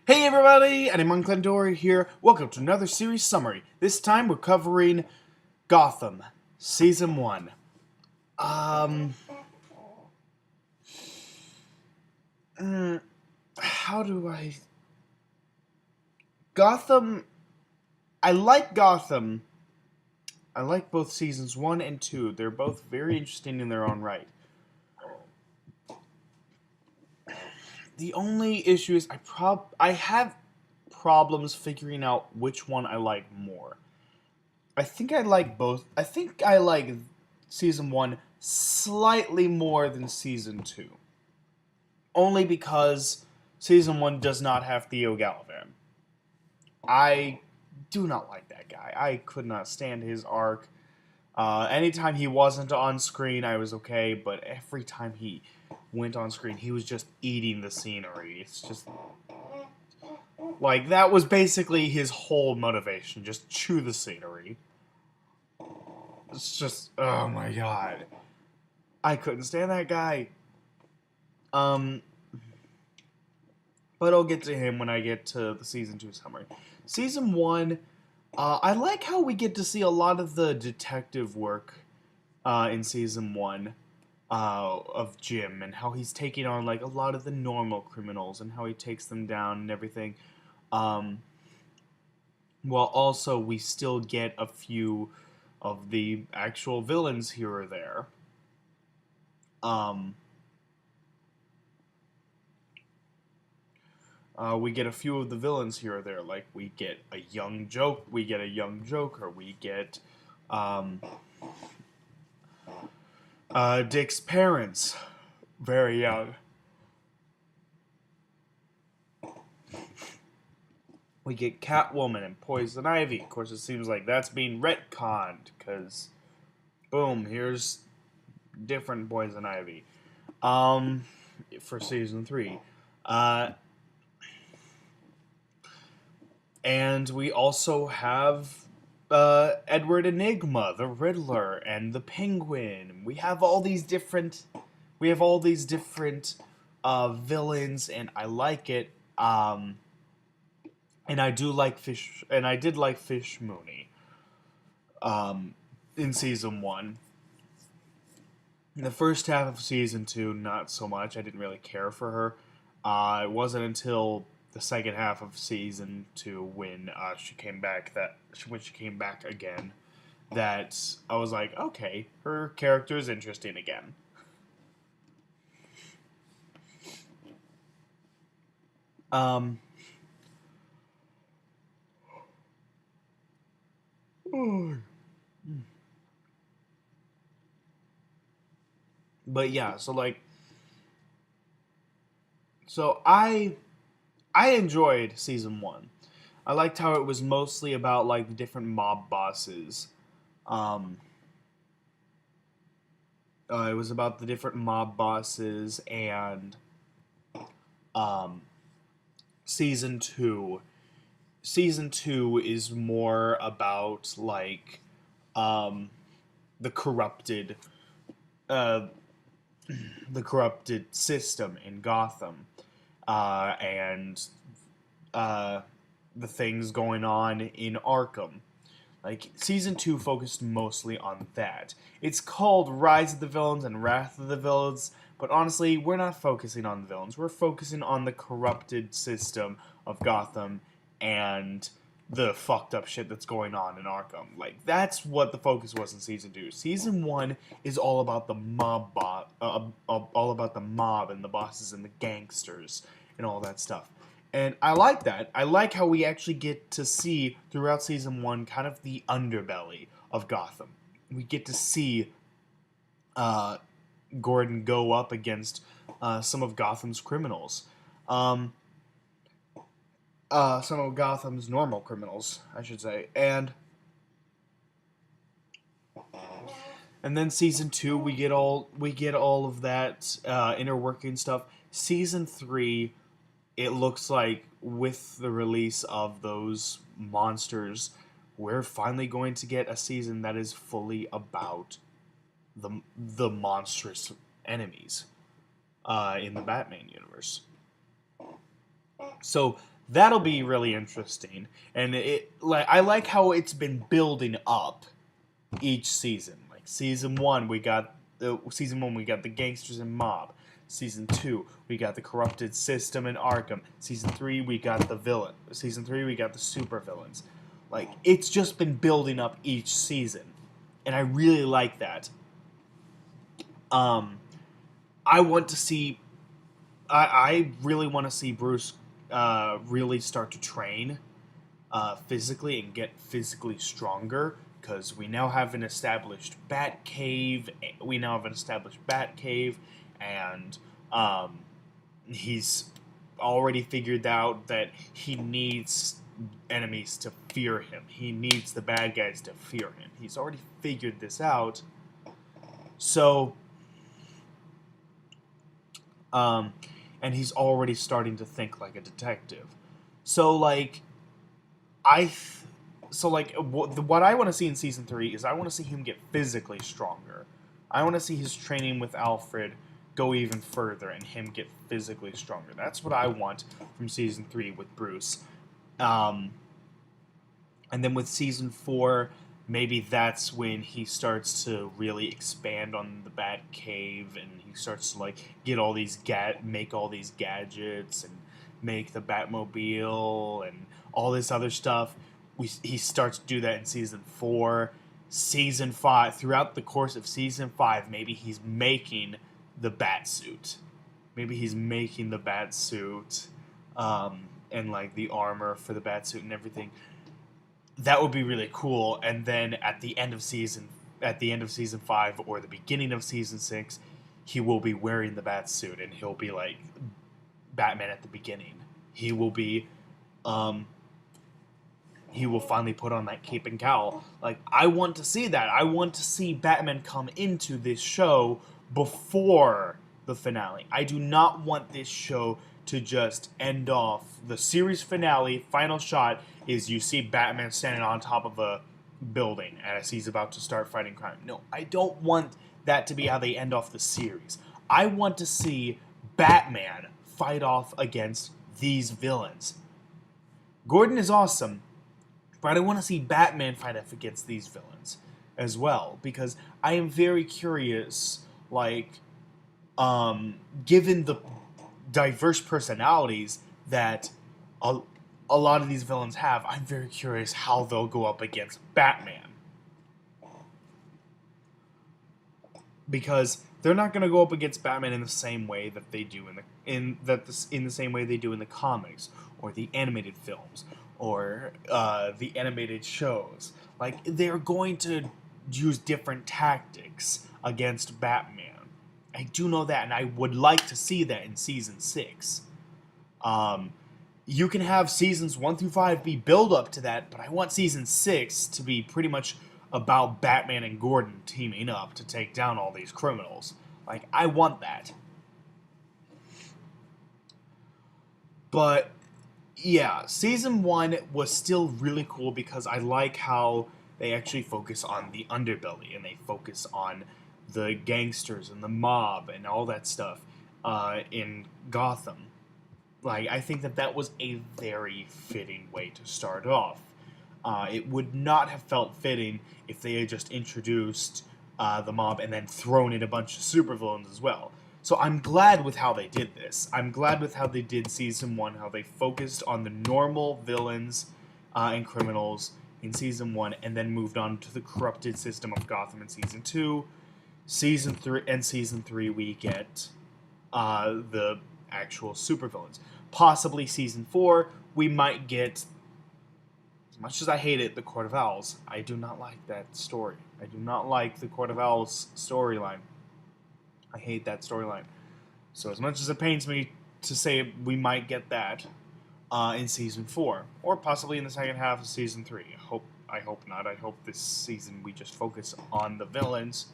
Hey everybody, I'm Unclendora here. Welcome to another series summary. This time we're covering Gotham, Season 1. Um... how do I... Gotham... I like Gotham. I like both Seasons 1 and 2. They're both very interesting in their own right. The only issue is I have problems figuring out which one I like more. I think I like both. I think I like Season 1 slightly more than Season 2. Only because Season 1 does not have Theo Galavan. I do not like that guy. I could not stand his arc. Anytime he wasn't on screen, I was okay, but every time he went on screen, he was just eating the scenery. It's just... like, that was basically his whole motivation. Just chew the scenery. It's just... oh my god. I couldn't stand that guy. But I'll get to him when I get to the Season 2 summary. Season 1, I like how we get to see a lot of the detective work in Season 1 of Jim, and how he's taking on, like, a lot of the normal criminals, and how he takes them down and everything. While also we still get a few of the actual villains here or there. We get a few of the villains here or there. Like, we get a young Joker, we get Dick's parents, very young. We get Catwoman and Poison Ivy. Of course, it seems like that's being retconned, because, boom, here's different Poison Ivy. For Season 3. And we also have Edward Enigma, the Riddler, and the Penguin. We have all these different villains, and I like it. And I do like Fish, and I did like Fish Mooney. In Season 1. In the first half of Season 2, not so much. I didn't really care for her. It wasn't until the second half of Season 2 when she came back again that I was like, okay, her character is interesting again. But yeah, so I enjoyed Season 1. I liked how it was mostly about, like, the different mob bosses. It was about the different mob bosses, and Season 2. Season 2 is more about, like, the corrupted system in Gotham, and the things going on in Arkham. Like, Season 2 focused mostly on that. It's called Rise of the Villains and Wrath of the Villains, but honestly, we're not focusing on the villains. We're focusing on the corrupted system of Gotham and the fucked up shit that's going on in Arkham. Like, that's what the focus was in Season 2. Season 1 is all about the mob all about the mob and the bosses and the gangsters and all that stuff. And I like that. I like how we actually get to see throughout Season 1 kind of the underbelly of Gotham. We get to see Gordon go up against some of Gotham's criminals. Some of Gotham's normal criminals, I should say. And then Season 2, we get all of that inner working stuff. Season 3, it looks like with the release of those monsters, we're finally going to get a season that is fully about the monstrous enemies in the Batman universe. So That'll be really interesting, and I like how it's been building up each season. Like season one we got the gangsters and mob. Season two we got the corrupted system in Arkham. Season three we got the villain. Season three we got the super villains. Like it's just been building up each season, and I really like that. Um, I want to see. I really want to see Bruce really start to train physically and get physically stronger because we now have an established Bat Cave. We now have an established Bat Cave, and he's already figured out that he needs enemies to fear him. He needs the bad guys to fear him. He's already figured this out. So, um, and he's already starting to think like a detective. So, like, I so like what I want to see in season 3 is I want to see him get physically stronger. I want to see his training with Alfred go even further and him get physically stronger. That's what I want from season 3 with Bruce. Um, and then with season 4, maybe that's when he starts to really expand on the Bat Cave and he starts to like get all these make all these gadgets and make the Batmobile and all this other stuff. He starts to do that in season 4. Season 5, throughout the course of season 5, maybe he's making the bat suit. Maybe he's making the bat suit and like the armor for the bat suit and everything. That would be really cool. And then at the end of season 5 or the beginning of season 6, he will be wearing the bat suit and he'll be like Batman at the beginning. He will be he will finally put on that cape and cowl. Like, I want to see that. I want to see Batman come into this show before the finale. I do not want this show to just end off. The series finale, final shot, is you see Batman standing on top of a building as he's about to start fighting crime. No, I don't want that to be how they end off the series. I want to see Batman fight off against these villains. Gordon is awesome, but I want to see Batman fight off against these villains as well, because I am very curious, like, given the diverse personalities that a lot of these villains have, I'm very curious how they'll go up against Batman. Because they're not going to go up against Batman in the same way that they do in the same way they do in the comics or the animated films or the animated shows. Like, they're going to use different tactics against Batman. I do know that, and I would like to see that in season 6. You can have seasons 1 through 5 be build up to that, but I want season 6 to be pretty much about Batman and Gordon teaming up to take down all these criminals. Like, I want that. But yeah, season 1 was still really cool because I like how they actually focus on the underbelly and they focus on the gangsters and the mob and all that stuff in Gotham. Like, I think that was a very fitting way to start off. It would not have felt fitting if they had just introduced the mob and then thrown in a bunch of supervillains as well. So I'm glad with how they did this. I'm glad with how they did season 1, how they focused on the normal villains and criminals in season 1, and then moved on to the corrupted system of Gotham in season 2. Season 3 we get the actual supervillains. Possibly season 4 we might get, as much as I hate it, the Court of Owls. I do not like that story. I do not like the Court of Owls storyline. I hate that storyline. So as much as it pains me to say we might get that in season 4, or possibly in the second half of season 3. I hope not. I hope this season we just focus on the villains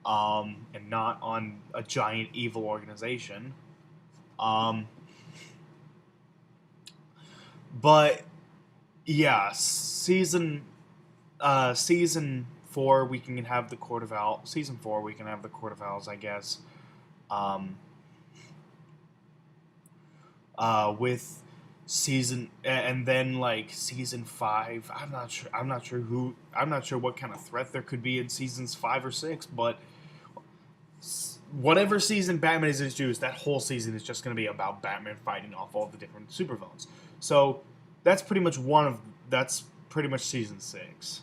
and not on a giant evil organization. But yeah, season 4 we can have the Court of Owls. Season 4 we can have the Court of Owls, I guess. With and then like season 5. I'm not sure what kind of threat there could be in seasons 5 or 6, but whatever season Batman is introduced, that whole season is just going to be about Batman fighting off all the different supervillains. So that's pretty much season 6.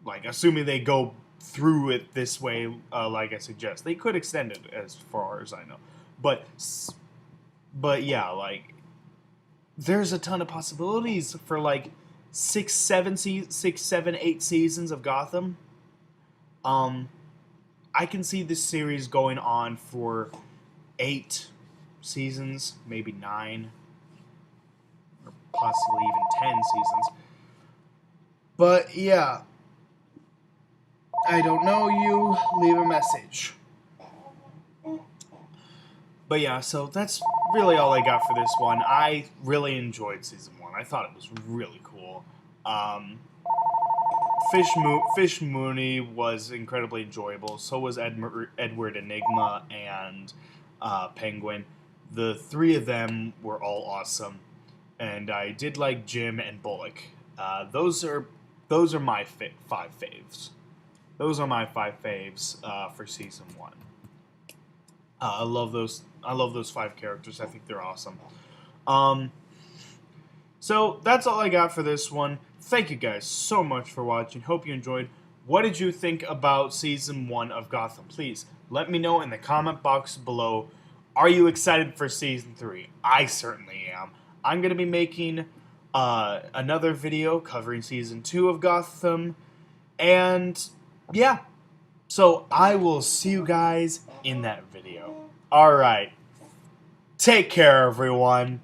Like, assuming they go through it this way, like I suggest, they could extend it as far as I know. But yeah, like, there's a ton of possibilities for like 8 seasons of Gotham. Um, I can see this series going on for 8 seasons, maybe 9, or possibly even 10 seasons. But yeah, I don't know you. Leave a message. But yeah, so that's really all I got for this one. I really enjoyed season 1. I thought it was really cool. Fish Mooney was incredibly enjoyable. So was Edward Enigma and Penguin. The 3 of them were all awesome, and I did like Jim and Bullock. Those are my 5 faves. Those are my 5 faves for season 1. I love those. I love those 5 characters. I think they're awesome. So that's all I got for this one. Thank you guys so much for watching. Hope you enjoyed. What did you think about season 1 of Gotham? Please let me know in the comment box below. Are you excited for season 3? I certainly am. I'm going to be making another video covering season 2 of Gotham. And yeah, so I will see you guys in that video. Alright, take care everyone.